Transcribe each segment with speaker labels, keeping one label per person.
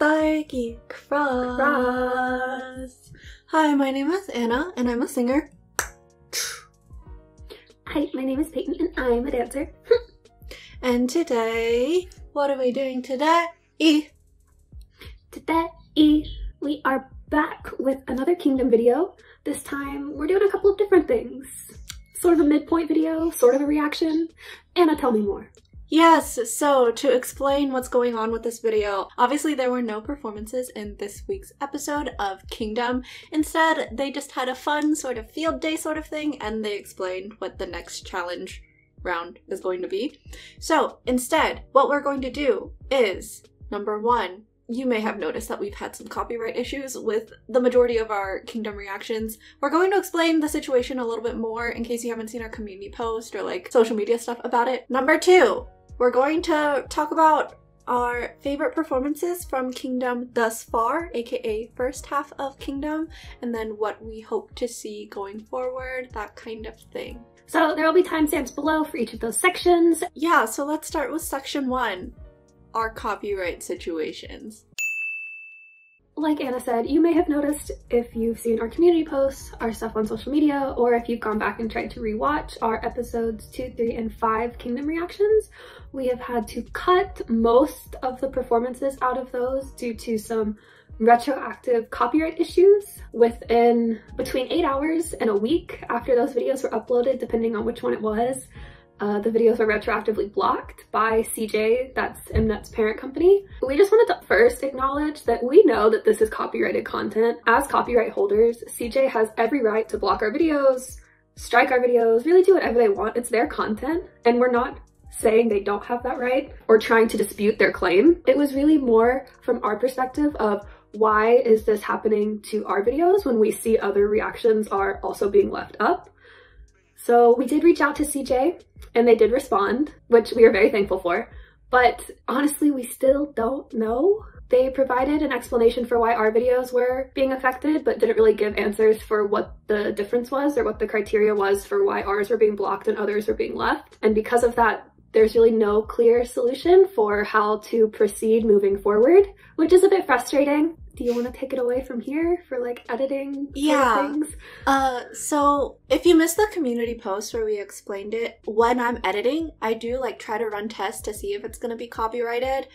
Speaker 1: Psyche Cross. Hi, my name is Anna and I'm a singer.
Speaker 2: Hi, my name is Peyton and I'm a dancer.
Speaker 1: And today, what are we doing today?
Speaker 2: Today, we are back with another Kingdom video. This time, we're doing a couple of different things. Sort of a midpoint video, sort of a reaction. Anna, tell me more.
Speaker 1: Yes, so to explain what's going on with this video, obviously there were no performances in this week's episode of Kingdom. Instead, they just had a fun sort of field day sort of thing, and they explained what the next challenge round is going to be. So instead, what we're going to do is, number one, you may have noticed that we've had some copyright issues with the majority of our Kingdom reactions. We're going to explain the situation a little bit more in case you haven't seen our community post or like social media stuff about it. Number two, we're going to talk about our favorite performances from Kingdom thus far, aka first half of Kingdom, and then what we hope to see going forward, that kind of thing.
Speaker 2: So there will be timestamps below for each of those sections.
Speaker 1: Yeah, so let's start with section 1, our copyright situations.
Speaker 2: Like Anna said, you may have noticed if you've seen our community posts, our stuff on social media, or if you've gone back and tried to rewatch our episodes 2, 3, and 5 Kingdom reactions, we have had to cut most of the performances out of those due to some retroactive copyright issues within between 8 hours and a week after those videos were uploaded, depending on which one it was. The videos were retroactively blocked by CJ, that's Mnet's parent company. We just wanted to first acknowledge that we know that this is copyrighted content. As copyright holders, CJ has every right to block our videos, strike our videos, really do whatever they want. It's their content, and we're not saying they don't have that right or trying to dispute their claim. It was really more from our perspective of why is this happening to our videos when we see other reactions are also being left up. So we did reach out to CJ and they did respond, which we are very thankful for, but honestly, we still don't know. They provided an explanation for why our videos were being affected, but didn't really give answers for what the difference was or what the criteria was for why ours were being blocked and others were being left. And because of that, there's really no clear solution for how to proceed moving forward, which is a bit frustrating. Do you want to take it away from here for like editing things?
Speaker 1: So if you missed the community post where we explained it, when I'm editing, I do like try to run tests to see if it's going to be copyrighted.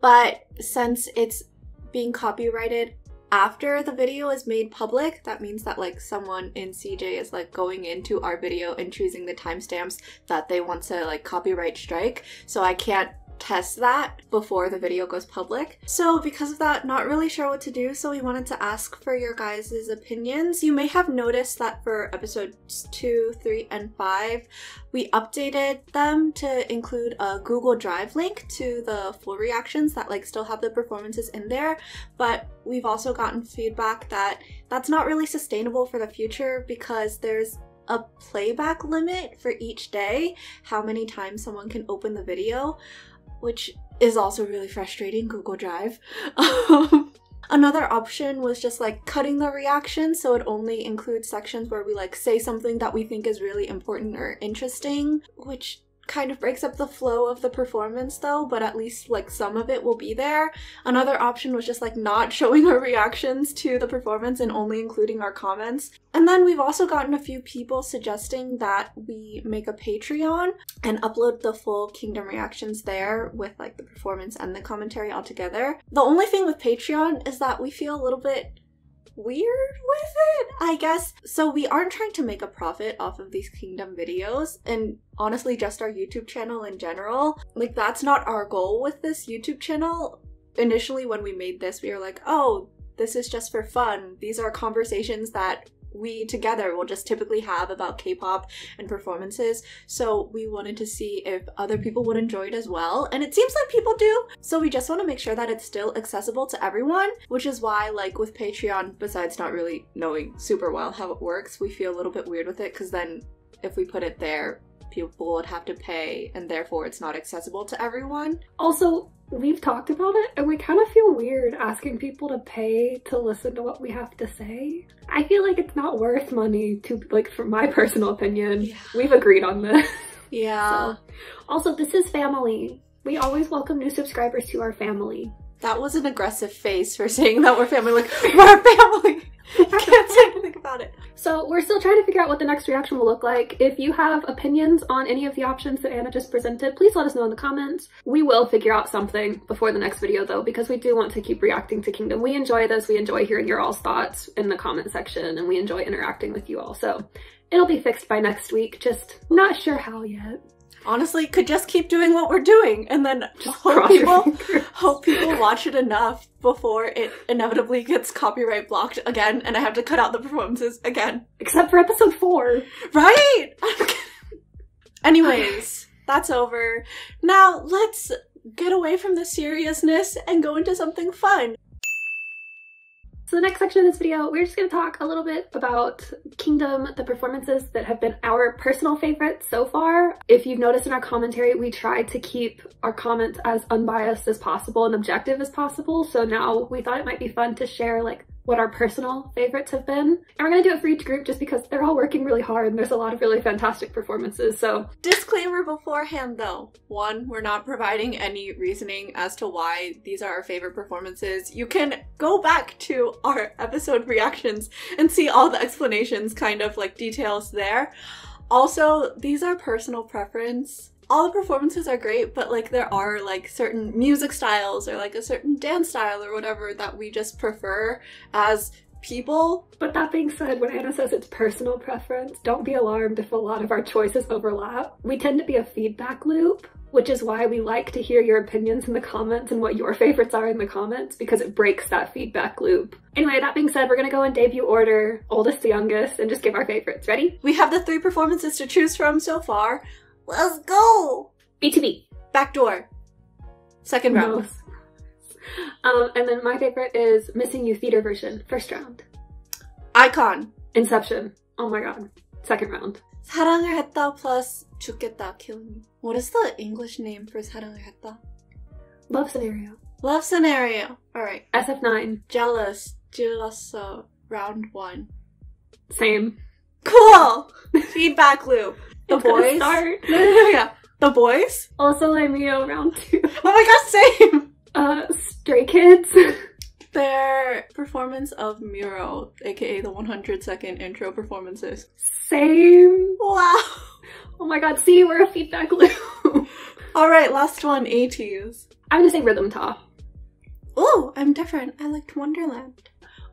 Speaker 1: But since it's being copyrighted after the video is made public, that means that like someone in CJ is like going into our video and choosing the timestamps that they want to like copyright strike. So I can't test that before the video goes public. So because of that, not really sure what to do, so we wanted to ask for your guys' opinions. You may have noticed that for episodes 2, 3, and 5, we updated them to include a Google Drive link to the full reactions that like still have the performances in there, but we've also gotten feedback that that's not really sustainable for the future because there's a playback limit for each day, how many times someone can open the video, which is also really frustrating, Google Drive. Another option was just like cutting the reaction so it only includes sections where we like say something that we think is really important or interesting, which kind of breaks up the flow of the performance though, but at least like some of it will be there. Another option was just like not showing our reactions to the performance and only including our comments. And then we've also gotten a few people suggesting that we make a Patreon and upload the full Kingdom reactions there with like the performance and the commentary all together. The only thing with Patreon is that we feel a little bit weird with it, I guess. So we aren't trying to make a profit off of these Kingdom videos, and honestly just our YouTube channel in general. Like that's not our goal with this YouTube channel. Initially when we made this, we were like, oh, this is just for fun. These are conversations that we together will just typically have about K-pop and performances, so we wanted to see if other people would enjoy it as well, and it seems like people do, so we just want to make sure that it's still accessible to everyone, which is why like with Patreon, besides not really knowing super well how it works, we feel a little bit weird with it because then if we put it there, people would have to pay and therefore it's not accessible to everyone.
Speaker 2: Also, we've talked about it and we kind of feel weird asking people to pay to listen to what we have to say. I feel like it's not worth money to, like, from my personal opinion. Yeah. We've agreed on this.
Speaker 1: Yeah.
Speaker 2: So. Also, this is family. We always welcome new subscribers to our family.
Speaker 1: That was an aggressive face for saying that we're family. Like, we're family! I can't say anything about it.
Speaker 2: So we're still trying to figure out what the next reaction will look like. If you have opinions on any of the options that Anna just presented, please let us know in the comments. We will figure out something before the next video though, because we do want to keep reacting to Kingdom. We enjoy this. We enjoy hearing your all's thoughts in the comment section, and we enjoy interacting with you all. So it'll be fixed by next week. Just not sure how yet.
Speaker 1: Honestly, could just keep doing what we're doing and then
Speaker 2: Just
Speaker 1: hope people watch it enough before it inevitably gets copyright blocked again and I have to cut out the performances again.
Speaker 2: Except for episode 4.
Speaker 1: Right? Anyways, that's over. Now let's get away from the seriousness and go into something fun.
Speaker 2: So the next section of this video, we're just going to talk a little bit about Kingdom, the performances that have been our personal favorites so far. If you've noticed in our commentary, we tried to keep our comments as unbiased as possible and objective as possible. So now we thought it might be fun to share like what our personal favorites have been. And we're going to do it for each group just because they're all working really hard and there's a lot of really fantastic performances. So
Speaker 1: disclaimer beforehand though. 1, we're not providing any reasoning as to why these are our favorite performances. You can go back to our episode reactions and see all the explanations, kind of like details there. Also, these are personal preference. All the performances are great, but like there are like certain music styles or like a certain dance style or whatever that we just prefer as people.
Speaker 2: But that being said, when Anna says it's personal preference, don't be alarmed if a lot of our choices overlap. We tend to be a feedback loop, which is why we like to hear your opinions in the comments and what your favorites are in the comments, because it breaks that feedback loop. Anyway, that being said, we're gonna go in debut order, oldest to youngest, and just give our favorites. Ready?
Speaker 1: We have the 3 performances to choose from so far. Let's go!
Speaker 2: BTOB.
Speaker 1: Backdoor. Second round.
Speaker 2: And then my favorite is Missing You theater version, first round.
Speaker 1: Icon.
Speaker 2: Inception. Oh my god. Second round.
Speaker 1: 사랑을 했다 plus 죽겠다, kill me. What is the English name for 사랑을 했다?
Speaker 2: Love Scenario.
Speaker 1: Love Scenario. Alright.
Speaker 2: SF9.
Speaker 1: Jealous. Jealoso. Round 1.
Speaker 2: Same.
Speaker 1: Cool! Feedback loop. The
Speaker 2: It's gonna
Speaker 1: boys.
Speaker 2: start.
Speaker 1: Yeah. The boys.
Speaker 2: Also Mio round 2.
Speaker 1: Oh my god, same!
Speaker 2: Stray Kids.
Speaker 1: Their performance of Miro, aka the 100-second intro performances.
Speaker 2: Same.
Speaker 1: Wow!
Speaker 2: Oh my god, see, we're a feedback loop.
Speaker 1: Alright, last one, 80s.
Speaker 2: I'm gonna say Rhythm Ta.
Speaker 1: Ooh, I'm different. I liked Wonderland.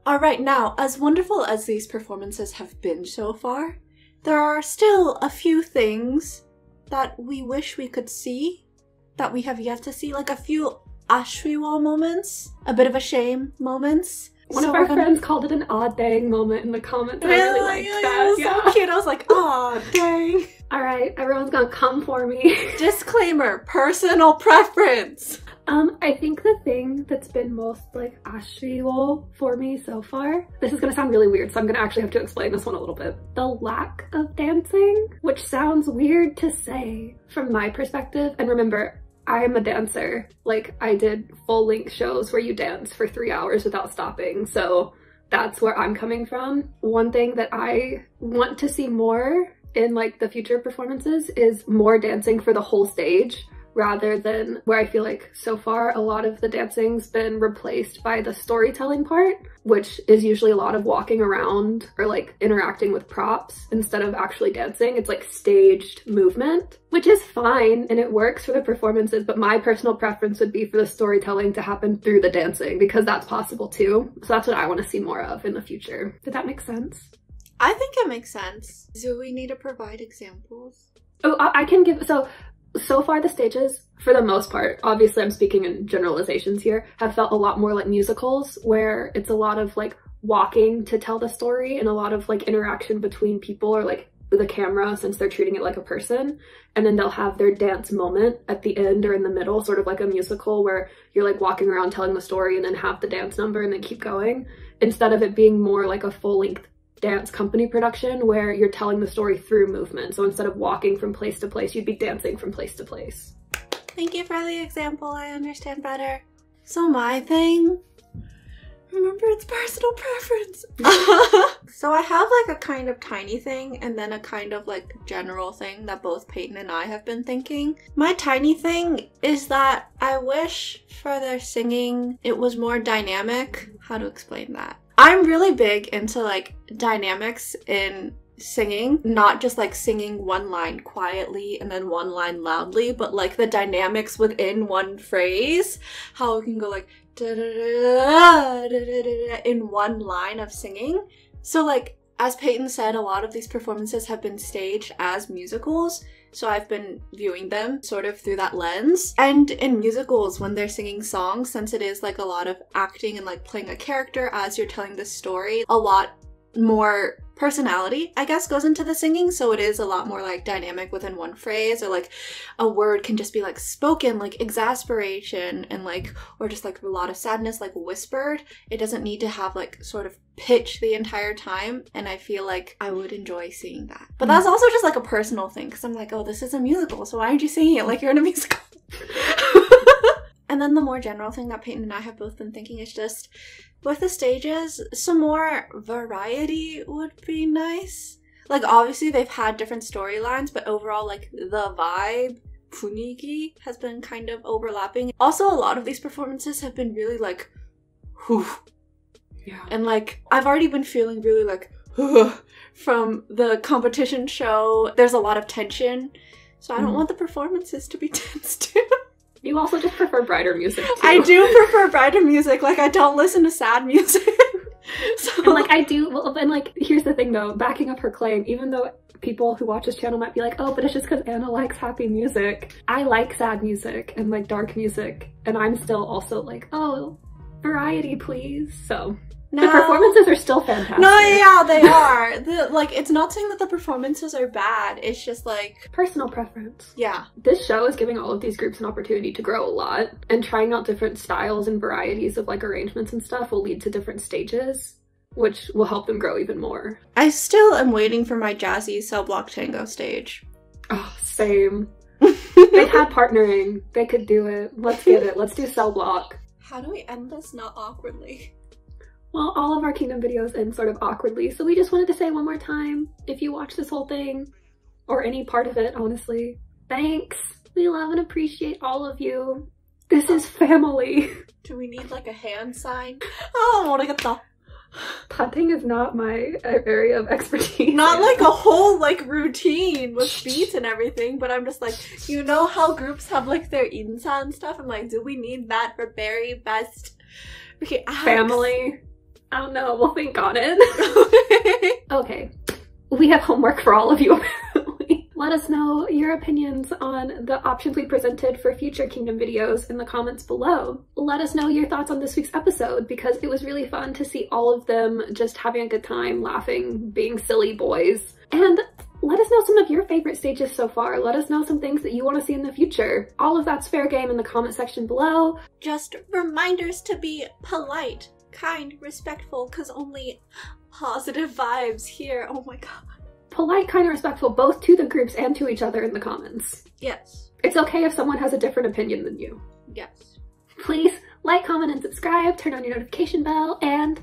Speaker 1: Alright, now, as wonderful as these performances have been so far, there are still a few things that we wish we could see, that we have yet to see, like a few Ashwiwa moments, a bit of a shame moments.
Speaker 2: One of our friends called it an odd dang moment in the comments. I really liked that.
Speaker 1: It was so cute. I was like, aw, dang.
Speaker 2: Alright, everyone's gonna come for me.
Speaker 1: Disclaimer, personal preference.
Speaker 2: I think the thing that's been most like Ashwiwo for me so far, this is gonna sound really weird, so I'm gonna actually have to explain this one a little bit. The lack of dancing, which sounds weird to say from my perspective, and remember, I'm a dancer. Like, I did full-length shows where you dance for 3 hours without stopping, so that's where I'm coming from. One thing that I want to see more in like the future performances is more dancing for the whole stage, rather than where I feel like so far a lot of the dancing's been replaced by the storytelling part, which is usually a lot of walking around or like interacting with props instead of actually dancing. It's like staged movement, which is fine and it works for the performances, but my personal preference would be for the storytelling to happen through the dancing, because that's possible too. So that's what I want to see more of in the future. Did that make sense?
Speaker 1: I think it makes sense. Do we need to provide examples?
Speaker 2: Oh, I can give, so far the stages, for the most part, obviously I'm speaking in generalizations here, have felt a lot more like musicals, where it's a lot of like walking to tell the story and a lot of like interaction between people or like the camera, since they're treating it like a person, and then they'll have their dance moment at the end or in the middle, sort of like a musical where you're like walking around telling the story and then have the dance number and then keep going, instead of it being more like a full-length dance company production where you're telling the story through movement. So instead of walking from place to place, you'd be dancing from place to place.
Speaker 1: Thank you for the example. I understand better. So my thing, Remember, it's personal preference. So I have like a kind of tiny thing and then a kind of like general thing that both Peyton and I have been thinking. My tiny thing is that I wish for their singing it was more dynamic. How to explain that? I'm really big into like dynamics in singing, not just like singing one line quietly and then one line loudly, but like the dynamics within one phrase. How it can go like da, da, da, da, da, da, in one line of singing. So like, as Peyton said, a lot of these performances have been staged as musicals, so I've been viewing them sort of through that lens. And in musicals, when they're singing songs, since it is like a lot of acting and like playing a character as you're telling the story, a lot more personality, I guess, goes into the singing, so it is a lot more like dynamic within one phrase, or like a word can just be like spoken, like exasperation, and like, or just like a lot of sadness, like whispered. It doesn't need to have like sort of pitch the entire time, and I feel like I would enjoy seeing that. But that's also just like a personal thing, because I'm like, oh, this is a musical, so why aren't you singing it like you're in a musical? And then the more general thing that Peyton and I have both been thinking is just, with the stages, some more variety would be nice. Like, obviously they've had different storylines, but overall, like, the vibe, funiki, has been kind of overlapping. Also, a lot of these performances have been really, like, whew. Yeah. And, like, I've already been feeling really, like, from the competition show. There's a lot of tension, so I don't want the performances to be tense, too.
Speaker 2: You also just prefer brighter music, too.
Speaker 1: I do prefer brighter music. Like, I don't listen to sad music. So,
Speaker 2: and, like, I do, well, and, like, here's the thing, though. Backing up her claim, even though people who watch this channel might be like, oh, but it's just because Anna likes happy music. I like sad music and, like, dark music. And I'm still also like, oh, variety, please. So... No. The performances are still fantastic.
Speaker 1: No, yeah, they are. Like, it's not saying that the performances are bad. It's just like...
Speaker 2: personal preference.
Speaker 1: Yeah.
Speaker 2: This show is giving all of these groups an opportunity to grow a lot, and trying out different styles and varieties of, like, arrangements and stuff will lead to different stages, which will help them grow even more.
Speaker 1: I still am waiting for my jazzy cell block tango stage.
Speaker 2: Oh, same. They've had partnering. They could do it. Let's get it. Let's do cell block.
Speaker 1: How do we end this not awkwardly?
Speaker 2: Well, all of our Kingdom videos end sort of awkwardly, so we just wanted to say one more time, if you watch this whole thing, or any part of it, honestly, thanks. We love and appreciate all of you. This is family.
Speaker 1: Do we need like a hand sign? Oh, 모르겠다.
Speaker 2: Punting is not my area of expertise.
Speaker 1: Not like a whole like routine with beats and everything, but I'm just like, you know how groups have like their insa and stuff? I'm like, do we need that for very best? Okay, Alex.
Speaker 2: Family. I don't know, we'll think on it. Okay, we have homework for all of you apparently. Let us know your opinions on the options we presented for future Kingdom videos in the comments below. Let us know your thoughts on this week's episode, because it was really fun to see all of them just having a good time, laughing, being silly boys. And let us know some of your favorite stages so far. Let us know some things that you want to see in the future. All of that's fair game in the comment section below.
Speaker 1: Just reminders to be polite, kind, respectful, because only positive vibes here. Oh my god.
Speaker 2: Polite, kind, and respectful, both to the groups and to each other in the comments.
Speaker 1: Yes.
Speaker 2: It's okay if someone has a different opinion than you.
Speaker 1: Yes.
Speaker 2: Please like, comment, and subscribe, turn on your notification bell, and